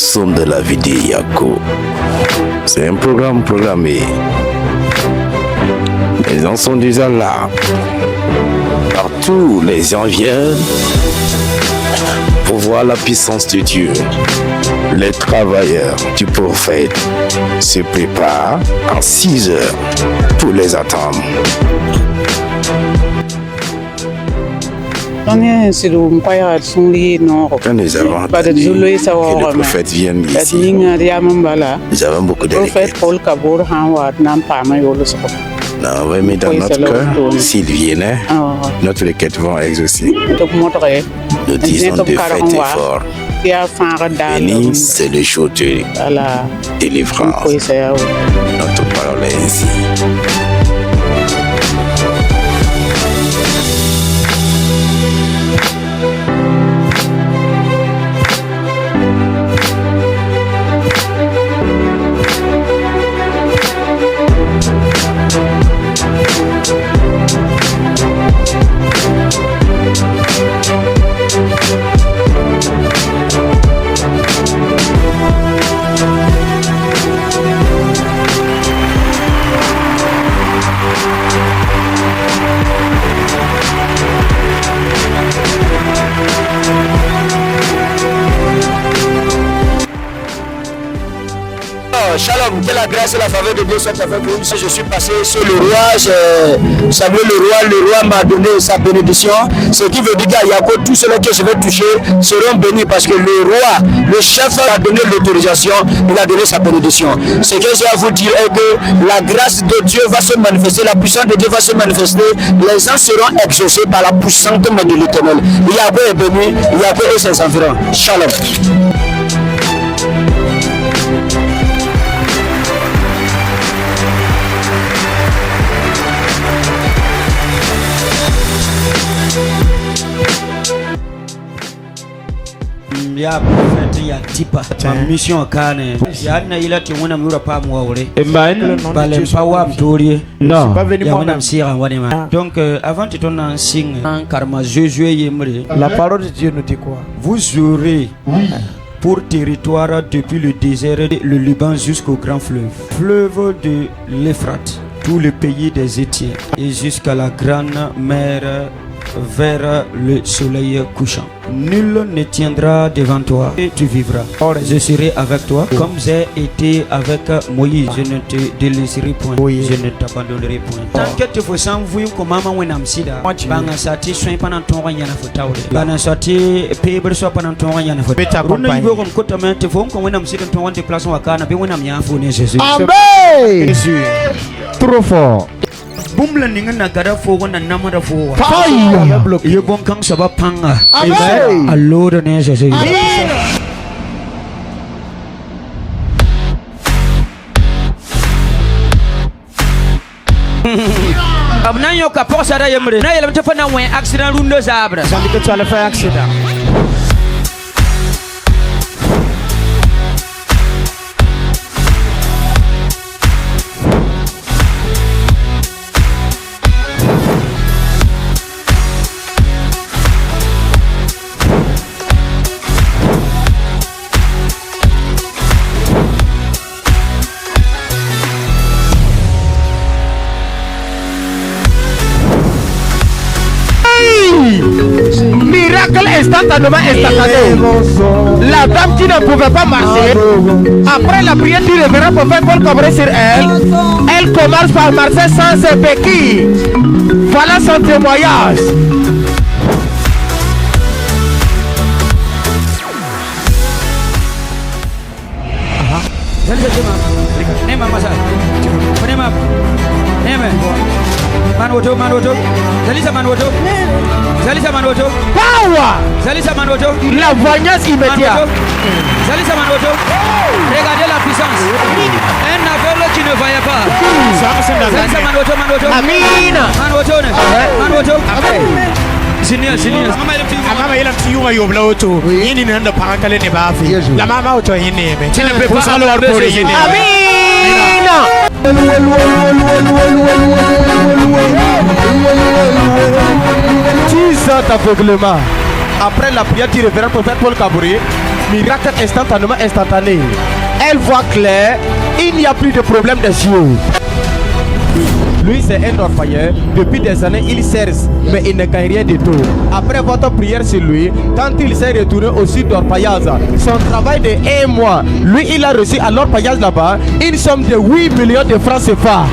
somme de la vie de Yako. C'est un programme programmé. Les gens sont déjà là. Partout, les gens viennent pour voir la puissance de Dieu. Les travailleurs du prophète se préparent en 6 heures pour les attendre. Quand nous avons entendu que le prophète vienne ici, nous avons beaucoup d'électricité. Nous avons mis dans notre cœur, s'il venait, notre requête va exaucer. Nous disons de fête et fort. Béni, c'est le jour de délivrance. Notre parole est ainsi. Shalom, que la grâce et la faveur de Dieu soient avec vous. Je suis passé sur le roi, j'ai salué le roi m'a donné sa bénédiction. Ce qui veut dire qu'à Yako, tous ceux que je vais toucher seront bénis parce que le roi, le chef a donné l'autorisation, il a donné sa bénédiction. Ce que j'ai à vous dire est que la grâce de Dieu va se manifester, la puissance de Dieu va se manifester, les gens seront exaucés par la puissance de l'Éternel. Yako est béni, Yako et ses environs. Shalom. Ya prophète ya tipa ma mission kane ya na ila ti wona mura pa mo wore balem pa wa mtorie non pas venu moi même sira wani ma donc avant de ton en signe en karma Josué yemre la parole de Dieu nous dit quoi? Vous aurez pour territoire depuis le désert le Liban jusqu'au grand fleuve de l'Euphrate, tout le pays des Étiens et jusqu'à la grande mer vers le soleil couchant. Nul ne tiendra devant toi et tu vivras. Or, je serai avec toi comme j'ai été avec Moïse. Je ne te délaisserai point. Je ne t'abandonnerai point. Tant que tu fais sans vous, comme maman ou namsida, banga sati soin pendant ton rang yana fotaure. Bana sati payer soit pendant ton rang yana fotaure. Runa yibo comme kotamen te font comme namsida ton rang déplacement à Cana, bien on a bien founé Jésus. Amen. Trop fort. Bumla ninga na gada fo wana namara fo wa fire ye bon kan saba panga amen alora ne Jésus amen. Abnan yo ka posa da yemre na yelam te fa na wen accident rundo zabra ça dit que tu allais faire accident. Miracle instantanément instantané. La dame qui ne pouvait pas marcher, après la prière du révérend prophète Paul Cabré sur elle, elle commence par marcher sans ses béquilles. Voilà son témoignage. Power. La voyance immédiate. Regardez la puissance. Un aveugle qui ne voyait pas. Amina. Senior. Mama yela mtiyunga yobla oto. Yini nenda parakale ne bafi. La mama oto yini me. Tele prepare alors pour yini. Amina. Tu sens aveuglement. Après la prière du révérend prophète Paul Cabré, Miracle instantané. Elle voit clair, il n'y a plus de problème des yeux. Lui, c'est un orpailleur. Depuis des années, il sert, mais il ne gagne rien du tout. Après votre prière sur lui, quand il s'est retourné au sud d'orpaillage, son travail de 1 mois, lui, il a reçu à l'orpaillage là-bas une somme de 8 millions de francs CFA.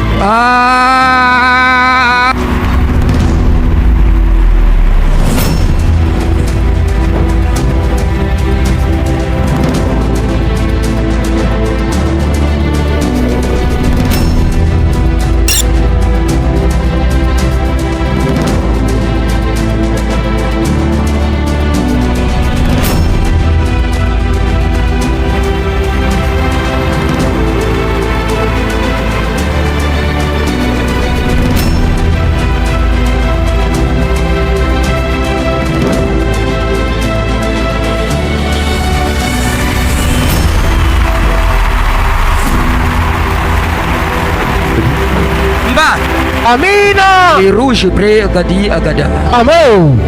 Amina. Les rouges pré agadi agada. Amen.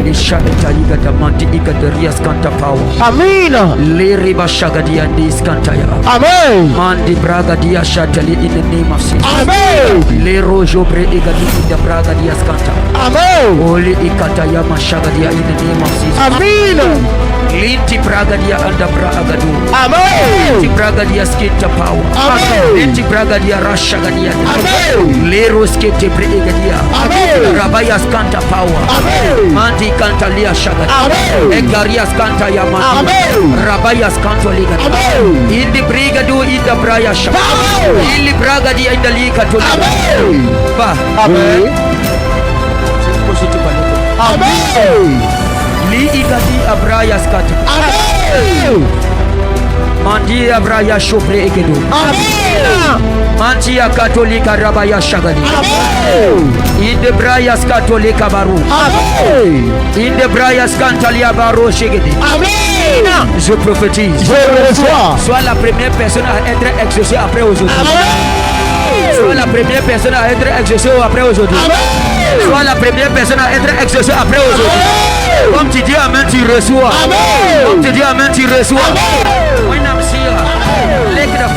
Les shagata igata manti igata rias kanta power. Amina. Les riba shagadi and this kantaya. Amen. Mandi braga dia shatali in the name of Jesus. Amen. Les rouges pré igadi in the braga dia skanta. Amen. Holy ikata yama shagadia in the name of Jesus. Amina. Linti braga dia anda braga du. Amen. Linti braga dia skita power. Amen. Linti braga dia rashagadia. Amen. Les roskete pre igadia. Amen. Rabaya skanta power. Amen. Mandi kanta lia shagadi. Amen. Egarias kanta yama. Amen. Rabaya skanto liga. Amen. Indi brigadu ida braya shagadi. Amen. Ili braga dia ida liga to. Amen. Ba. Amen. Amen. Li igadi abraya skata. Amen. Mandi abraya shopre egedo. Amen. Mandi katolika rabaya shagadi. Amen. Inde braya skatolika baru. Amen. Inde braya skantalia baru shegedi. Amen. Je prophétise. Je reçois. Sois la première personne à être exaucée après aujourd'hui. Amen. Sois la première personne à être exaucée après aujourd'hui. Amen. Sois la première personne à être exaucée après aujourd'hui. Comme tu dis amen, tu reçois. Amen. Comme tu dis amen, tu reçois. Amen. When I'm here, let the